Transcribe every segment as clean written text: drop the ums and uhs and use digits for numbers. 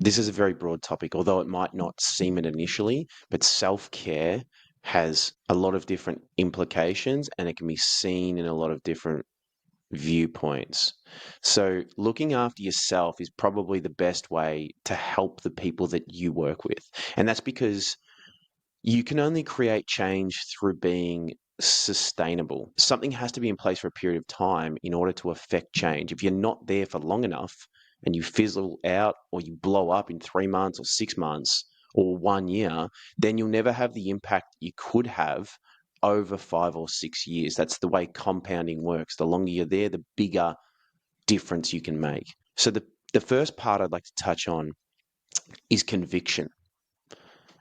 this is a very broad topic, although it might not seem it initially, but self-care has a lot of different implications and it can be seen in a lot of different viewpoints. So looking after yourself is probably the best way to help the people that you work with. And that's because you can only create change through being sustainable. Something has to be in place for a period of time in order to affect change. If you're not there for long enough and you fizzle out or you blow up in 3 months or 6 months or 1 year, then you'll never have the impact you could have over 5 or 6 years. That's the way compounding works. The longer you're there, the bigger difference you can make. So the first part I'd like to touch on is conviction.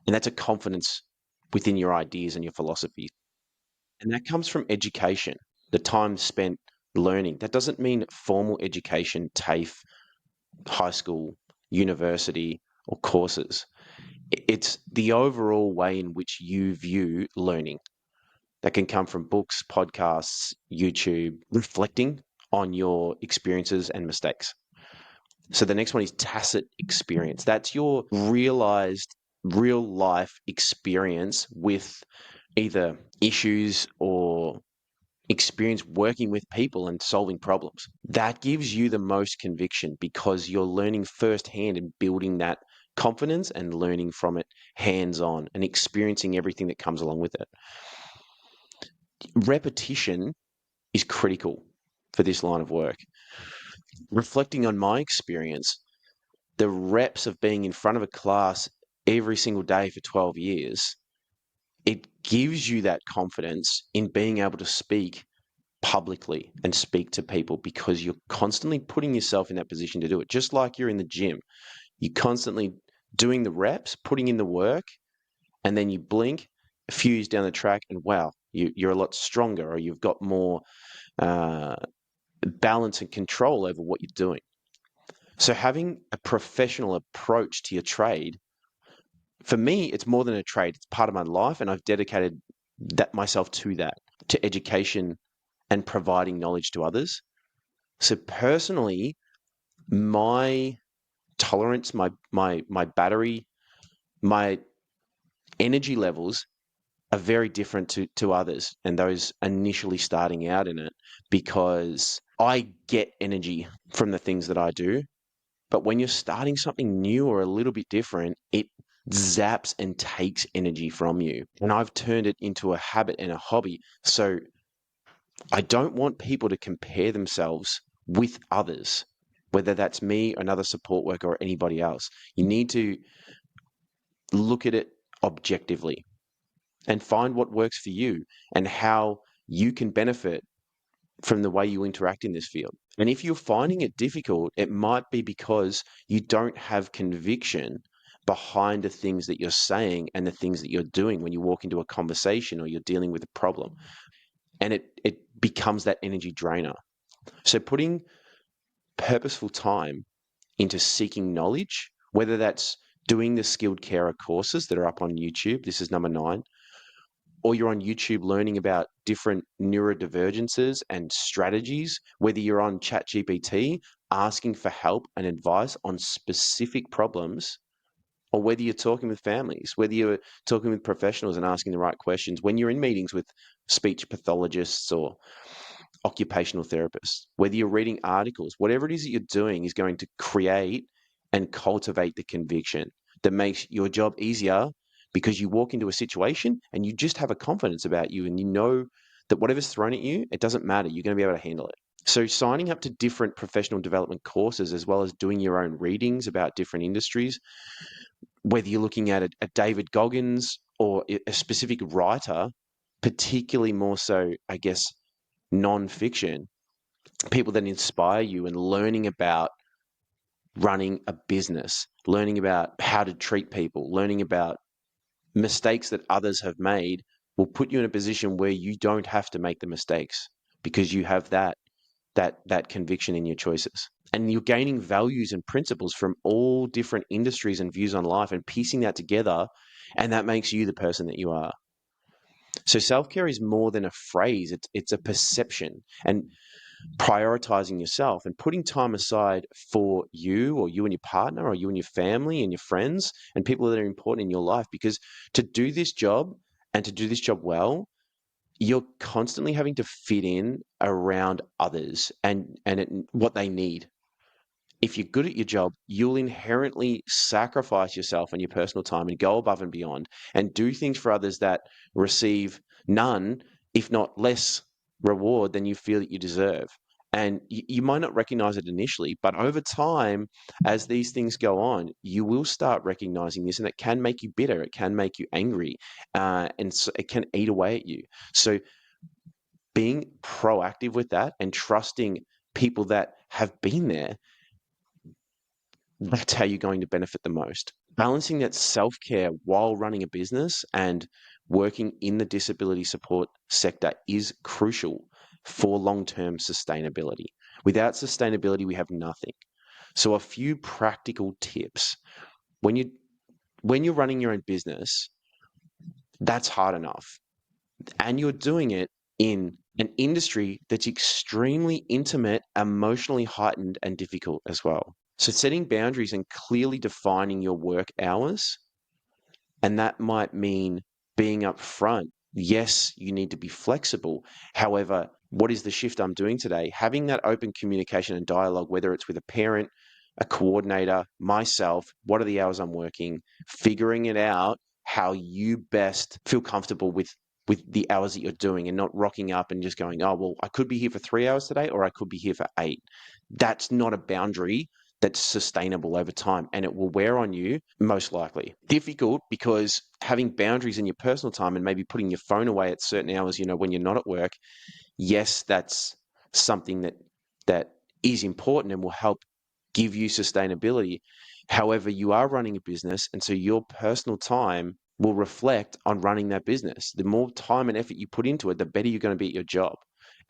And that's a confidence within your ideas and your philosophies. And that comes from education, the time spent learning. That doesn't mean formal education, TAFE, high school, university, or courses. It's the overall way in which you view learning. That can come from books, podcasts, YouTube, reflecting on your experiences and mistakes. So the next one is tacit experience. That's your realized real life experience with either issues or experience working with people and solving problems. That gives you the most conviction because you're learning firsthand and building that confidence and learning from it hands on and experiencing everything that comes along with it. Repetition is critical for this line of work. Reflecting on my experience, the reps of being in front of a class every single day for 12 years, it gives you that confidence in being able to speak publicly and speak to people because you're constantly putting yourself in that position to do it. Just like you're in the gym, you're constantly doing the reps, putting in the work, and then you blink a few years down the track and wow, you're a lot stronger or you've got more balance and control over what you're doing. So having a professional approach to your trade, for me, it's more than a trade. It's part of my life, and I've dedicated that myself to that, to education and providing knowledge to others. So personally, my tolerance, my battery, my energy levels are very different to others and those initially starting out in it because I get energy from the things that I do. But when you're starting something new or a little bit different, it zaps and takes energy from you. And I've turned it into a habit and a hobby. So I don't want people to compare themselves with others, whether that's me, another support worker, or anybody else. You need to look at it objectively and find what works for you and how you can benefit from the way you interact in this field. And if you're finding it difficult, it might be because you don't have conviction behind the things that you're saying and the things that you're doing when you walk into a conversation or you're dealing with a problem. And it becomes that energy drainer. So putting purposeful time into seeking knowledge, whether that's doing the skilled carer courses that are up on YouTube, this is number 9, or you're on YouTube learning about different neurodivergences and strategies, whether you're on ChatGPT asking for help and advice on specific problems, or whether you're talking with families, whether you're talking with professionals and asking the right questions, when you're in meetings with speech pathologists or occupational therapists, whether you're reading articles, whatever it is that you're doing is going to create and cultivate the conviction that makes your job easier because you walk into a situation and you just have a confidence about you and you know that whatever's thrown at you, it doesn't matter. You're going to be able to handle it. So signing up to different professional development courses as well as doing your own readings about different industries, whether you're looking at a David Goggins or a specific writer, particularly more so, I guess, non-fiction, people that inspire you and learning about running a business, learning about how to treat people, learning about mistakes that others have made will put you in a position where you don't have to make the mistakes because you have that conviction in your choices. And you're gaining values and principles from all different industries and views on life and piecing that together, and that makes you the person that you are. So self-care is more than a phrase, it's a perception. And prioritizing yourself and putting time aside for you or you and your partner or you and your family and your friends and people that are important in your life. Because to do this job and to do this job well, you're constantly having to fit in around others and what they need. If you're good at your job, you'll inherently sacrifice yourself and your personal time and go above and beyond and do things for others that receive none, if not less reward than you feel that you deserve. And you might not recognize it initially, but over time, as these things go on, you will start recognizing this, and it can make you bitter. It can make you angry, and so it can eat away at you. So, being proactive with that and trusting people that have been there, that's how you're going to benefit the most. Balancing that self care while running a business and working in the disability support sector is crucial for long term sustainability. Without sustainability, we have nothing. So, a few practical tips when you when you're running your own business, that's hard enough, and you're doing it in an industry that's extremely intimate, emotionally heightened, and difficult as well. So, setting boundaries and clearly defining your work hours, and that might mean being upfront. Yes, you need to be flexible. However, what is the shift I'm doing today? Having that open communication and dialogue, whether it's with a parent, a coordinator, myself, what are the hours I'm working, figuring it out how you best feel comfortable with the hours that you're doing and not rocking up and just going, oh, well, I could be here for 3 hours today or I could be here for 8. That's not a boundary that's sustainable over time, and it will wear on you most likely. Difficult because having boundaries in your personal time and maybe putting your phone away at certain hours, when you're not at work, yes, that's something that is important and will help give you sustainability. However, you are running a business, and so your personal time will reflect on running that business. The more time and effort you put into it, the better you're going to be at your job.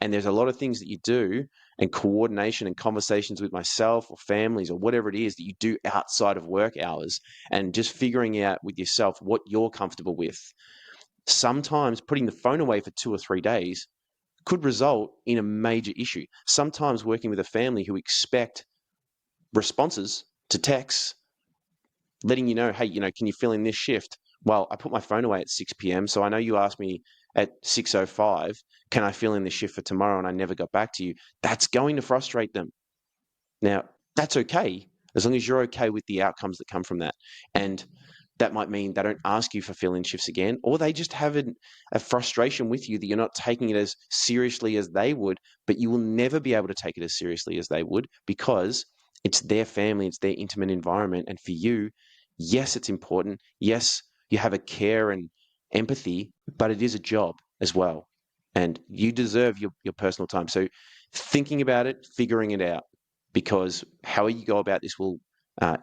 And there's a lot of things that you do and coordination and conversations with myself or families or whatever it is that you do outside of work hours, and just figuring out with yourself what you're comfortable with. Sometimes putting the phone away for 2 or 3 days could result in a major issue. Sometimes working with a family who expect responses to texts, letting you know, hey, can you fill in this shift? Well, I put my phone away at 6 p.m. So I know you asked me at 6:05, can I fill in this shift for tomorrow? And I never got back to you. That's going to frustrate them. Now, that's okay, as long as you're okay with the outcomes that come from that. And that might mean they don't ask you for fill-in shifts again, or they just have a frustration with you that you're not taking it as seriously as they would, but you will never be able to take it as seriously as they would because it's their family, it's their intimate environment. And for you, yes, it's important. Yes, you have a care and empathy, but it is a job as well. And you deserve your personal time. So thinking about it, figuring it out, because how you go about this will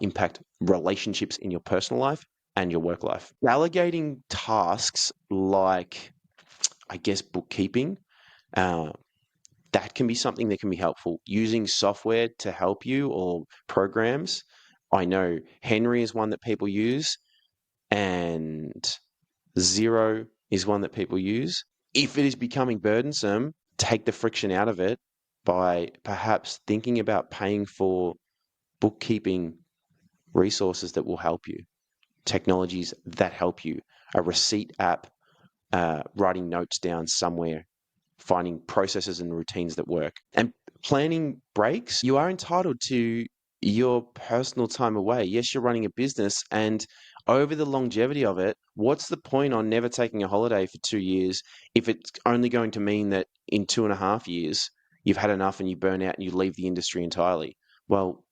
impact relationships in your personal life and your work life. Delegating tasks like, I guess, bookkeeping, uh, that can be something that can be helpful. Using software to help you or programs. I know Henry is one that people use, and Zero is one that people use. If it is becoming burdensome, take the friction out of it by perhaps thinking about paying for bookkeeping resources that will help you, technologies that help you, a receipt app, writing notes down somewhere, finding processes and routines that work. And planning breaks, you are entitled to your personal time away. Yes, you're running a business, and over the longevity of it, what's the point on never taking a holiday for 2 years if it's only going to mean that in 2.5 years you've had enough and you burn out and you leave the industry entirely? Well,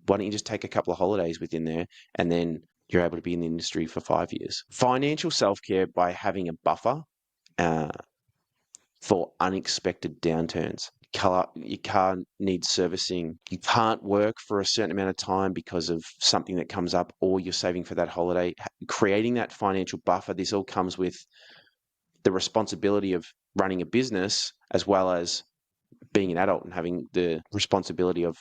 why don't you just take a couple of holidays within there, and then you're able to be in the industry for 5 years? Financial self-care by having a buffer uh, for unexpected downturns. Your car needs servicing. You can't work for a certain amount of time because of something that comes up, or you're saving for that holiday. Creating that financial buffer, this all comes with the responsibility of running a business as well as being an adult and having the responsibility of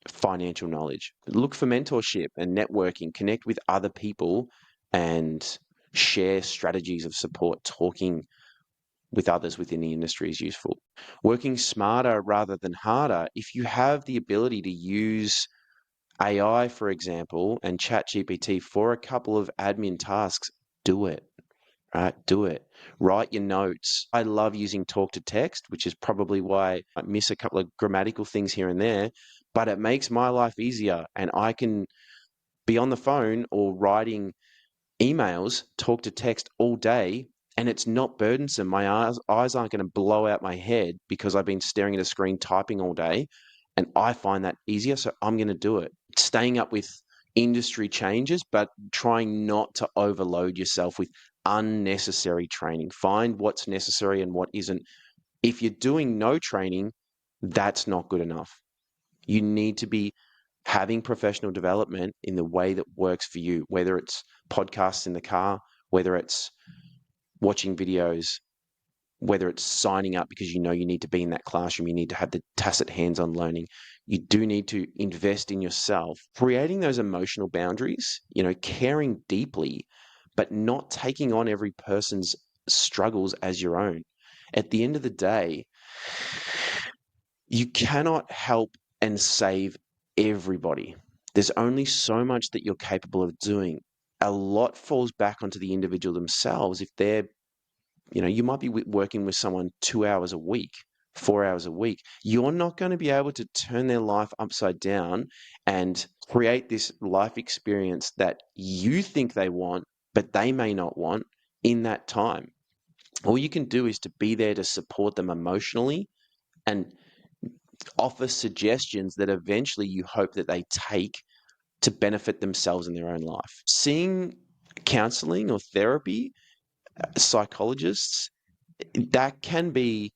financial knowledge. Look for mentorship and networking, connect with other people and share strategies of support, talking with others within the industry is useful. Working smarter rather than harder, if you have the ability to use AI, for example, and ChatGPT for a couple of admin tasks, do it. Right, do it. Write your notes. I love using talk to text, which is probably why I miss a couple of grammatical things here and there, but it makes my life easier and I can be on the phone or writing emails, talk to text all day, and it's not burdensome. My eyes aren't going to blow out my head because I've been staring at a screen typing all day. And I find that easier. So I'm going to do it. Staying up with industry changes, but trying not to overload yourself with unnecessary training. Find what's necessary and what isn't. If you're doing no training, that's not good enough. You need to be having professional development in the way that works for you, whether it's podcasts in the car, whether it's watching videos, whether it's signing up because you know you need to be in that classroom, you need to have the tacit hands-on learning. You do need to invest in yourself, creating those emotional boundaries, caring deeply, but not taking on every person's struggles as your own. At the end of the day, you cannot help and save everybody. There's only so much that you're capable of doing. A lot falls back onto the individual themselves. If they're, you might be working with someone 2 hours a week, 4 hours a week. You're not going to be able to turn their life upside down and create this life experience that you think they want, but they may not want in that time. All you can do is to be there to support them emotionally and offer suggestions that eventually you hope that they take to benefit themselves in their own life. Seeing counseling or therapy, psychologists, that can be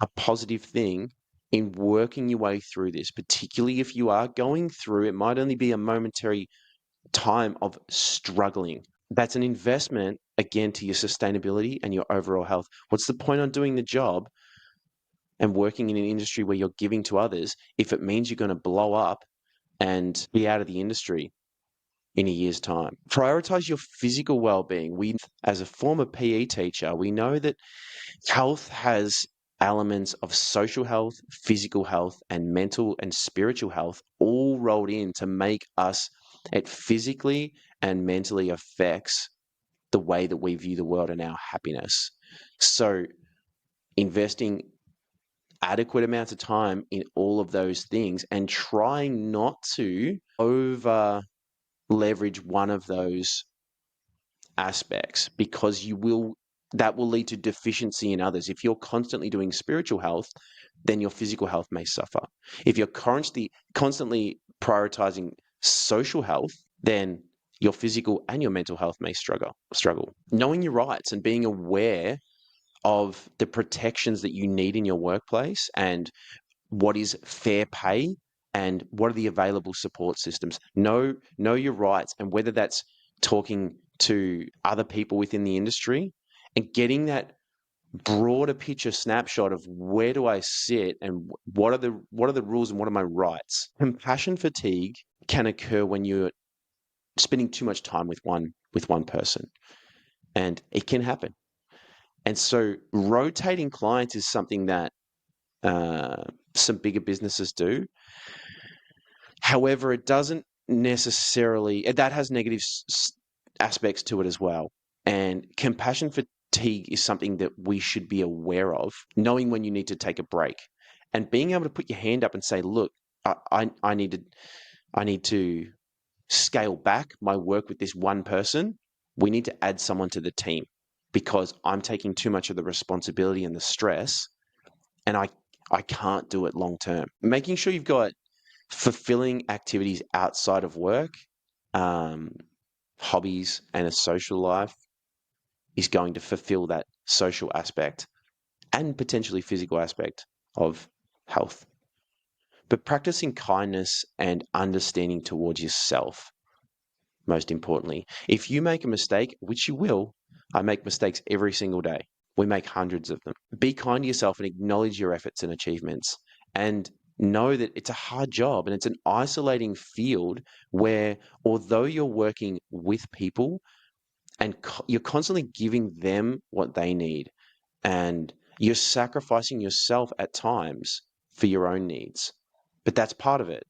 a positive thing in working your way through this, particularly if you are going through, it might only be a momentary time of struggling. That's an investment, again, to your sustainability and your overall health. What's the point on doing the job and working in an industry where you're giving to others if it means you're going to blow up and be out of the industry in a year's time? Prioritize your physical well-being. As a former PE teacher, we know that health has elements of social health, physical health, and mental and spiritual health all rolled in to make us, it physically and mentally affects the way that we view the world and our happiness. So investing adequate amounts of time in all of those things and trying not to over leverage one of those aspects, because that will lead to deficiency in others. If you're constantly doing spiritual health, then your physical health may suffer. If you're constantly prioritizing social health, then your physical and your mental health may struggle. Knowing your rights and being aware of the protections that you need in your workplace and what is fair pay and what are the available support systems. Know your rights, and whether that's talking to other people within the industry and getting that broader picture snapshot of where do I sit and what are the rules and what are my rights. Compassion fatigue can occur when you're spending too much time with one person, and it can happen. And so rotating clients is something that some bigger businesses do. However, it doesn't necessarily, that has negative aspects to it as well. And compassion fatigue is something that we should be aware of, knowing when you need to take a break and being able to put your hand up and say, look, I need to scale back my work with this one person. We need to add someone to the team because I'm taking too much of the responsibility and the stress, and I can't do it long term. Making sure you've got fulfilling activities outside of work, hobbies, and a social life is going to fulfill that social aspect and potentially physical aspect of health. But practicing kindness and understanding towards yourself, most importantly. If you make a mistake, which you will, I make mistakes every single day. We make hundreds of them. Be kind to yourself and acknowledge your efforts and achievements, and know that it's a hard job and it's an isolating field where, although you're working with people and you're constantly giving them what they need, and you're sacrificing yourself at times for your own needs. But that's part of it.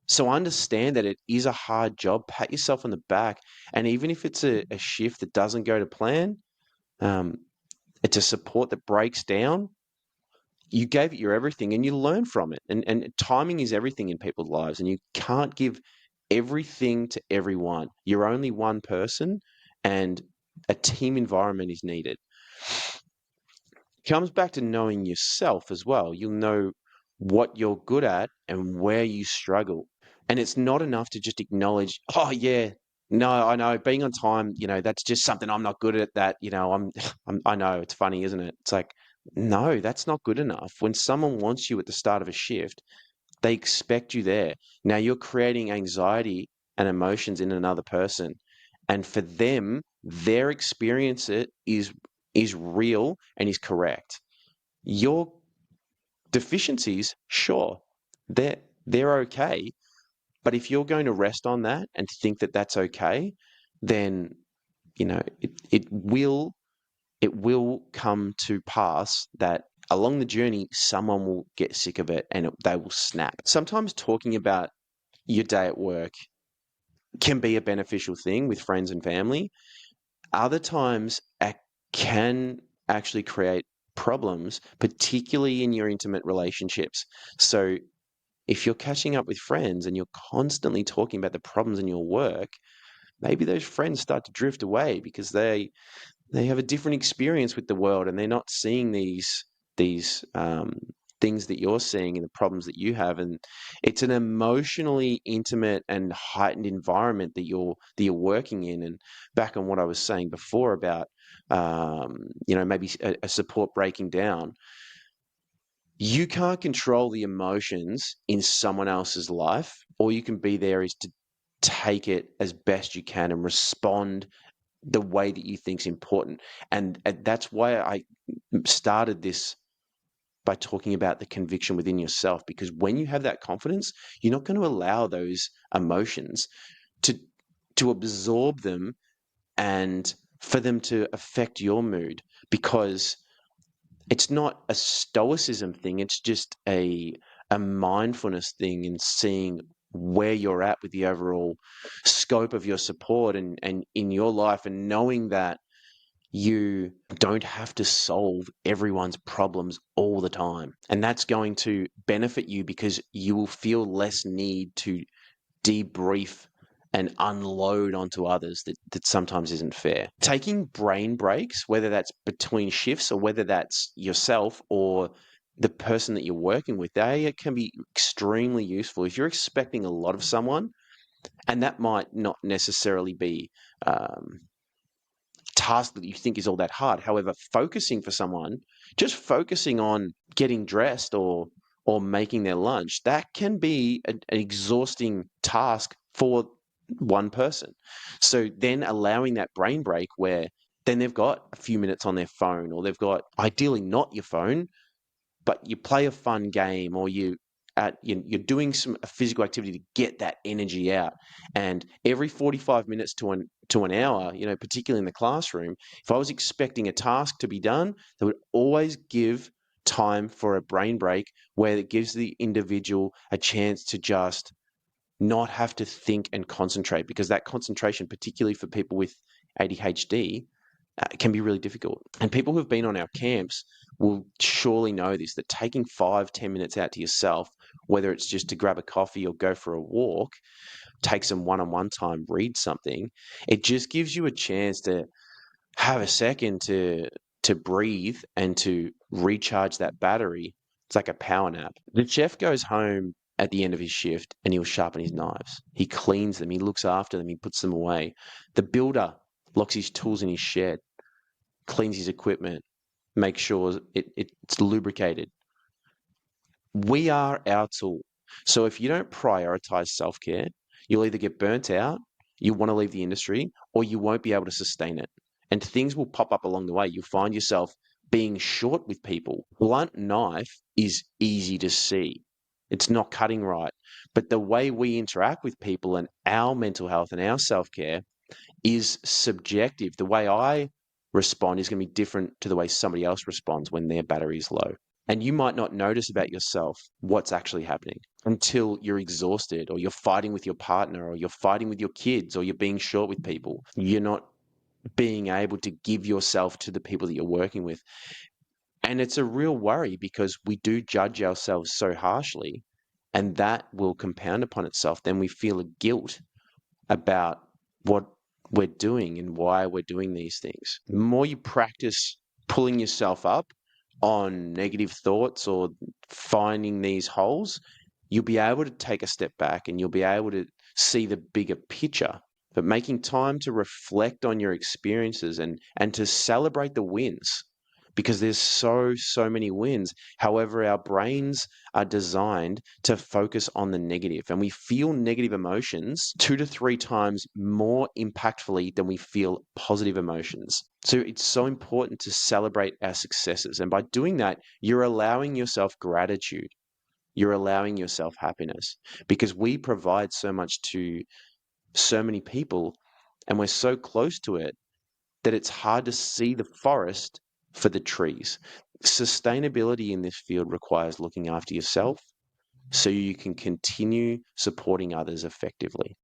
So understand that it is a hard job. Pat yourself on the back. And even if it's a shift that doesn't go to plan, um, it's a support that breaks down, you gave it your everything and you learn from it. And timing is everything in people's lives. And you can't give everything to everyone. You're only one person, and a team environment is needed. Comes back to knowing yourself as well. You'll know what you're good at and where you struggle. And it's not enough to just acknowledge, oh yeah, no, I know being on time, that's just something I'm not good at that, I know it's funny, isn't it? It's like, no, that's not good enough. When someone wants you at the start of a shift, they expect you there. Now you're creating anxiety and emotions in another person. And for them, their experience it is real and is correct. Your deficiencies, sure, they're they're okay. But if you're going to rest on that and think that that's okay, then it will come to pass that along the journey someone will get sick of it and they will snap. Sometimes talking about your day at work can be a beneficial thing with friends and family. Other times it can actually create problems, particularly in your intimate relationships. So if you're catching up with friends and you're constantly talking about the problems in your work, maybe those friends start to drift away because they have a different experience with the world and they're not seeing these things that you're seeing and the problems that you have. And it's an emotionally intimate and heightened environment that you're working in. And back on what I was saying before about maybe a support breaking down, you can't control the emotions in someone else's life. All you can be there is to take it as best you can and respond the way that you think's important. And that's why I started this by talking about the conviction within yourself, because when you have that confidence, you're not going to allow those emotions to absorb them and for them to affect your mood, because it's not a stoicism thing, it's just a mindfulness thing, and seeing where you're at with the overall scope of your support and in your life, and knowing that you don't have to solve everyone's problems all the time. And that's going to benefit you because you will feel less need to debrief and unload onto others that sometimes isn't fair. Taking brain breaks, whether that's between shifts or whether that's yourself or the person that you're working with, they can be extremely useful. If you're expecting a lot of someone, and that might not necessarily be task that you think is all that hard. However, focusing for someone, just focusing on getting dressed or making their lunch, that can be an exhausting task for one person. So then allowing that brain break where then they've got a few minutes on their phone, or they've got ideally not your phone, but you play a fun game, or you're doing a physical activity to get that energy out. And every 45 minutes to an hour, particularly in the classroom, if I was expecting a task to be done, they would always give time for a brain break where it gives the individual a chance to just not have to think and concentrate, because that concentration, particularly for people with ADHD, can be really difficult. And people who've been on our camps will surely know this, that taking 5-10 minutes out to yourself, whether it's just to grab a coffee or go for a walk, take some one-on-one time, read something, it just gives you a chance to have a second to breathe and to recharge that battery. It's like a power nap. The chef goes home at the end of his shift and he'll sharpen his knives. He cleans them, he looks after them, he puts them away. The builder locks his tools in his shed, cleans his equipment, makes sure it's lubricated. We are our tool. So if you don't prioritize self-care, you'll either get burnt out, you want to leave the industry, or you won't be able to sustain it. And things will pop up along the way. You'll find yourself being short with people. Blunt knife is easy to see. It's not cutting right. But the way we interact with people and our mental health and our self-care is subjective. The way I respond is going to be different to the way somebody else responds when their battery is low. And you might not notice about yourself what's actually happening until you're exhausted, or you're fighting with your partner, or you're fighting with your kids, or you're being short with people. You're not being able to give yourself to the people that you're working with. And it's a real worry because we do judge ourselves so harshly, and that will compound upon itself. Then we feel a guilt about what we're doing and why we're doing these things. The more you practice pulling yourself up on negative thoughts or finding these holes, you'll be able to take a step back and you'll be able to see the bigger picture. But making time to reflect on your experiences and to celebrate the wins, because there's so many wins. However, our brains are designed to focus on the negative, and we feel negative emotions 2 to 3 times more impactfully than we feel positive emotions. So it's so important to celebrate our successes. And by doing that, you're allowing yourself gratitude. You're allowing yourself happiness, because we provide so much to so many people and we're so close to it that it's hard to see the forest for the trees. Sustainability in this field requires looking after yourself so you can continue supporting others effectively.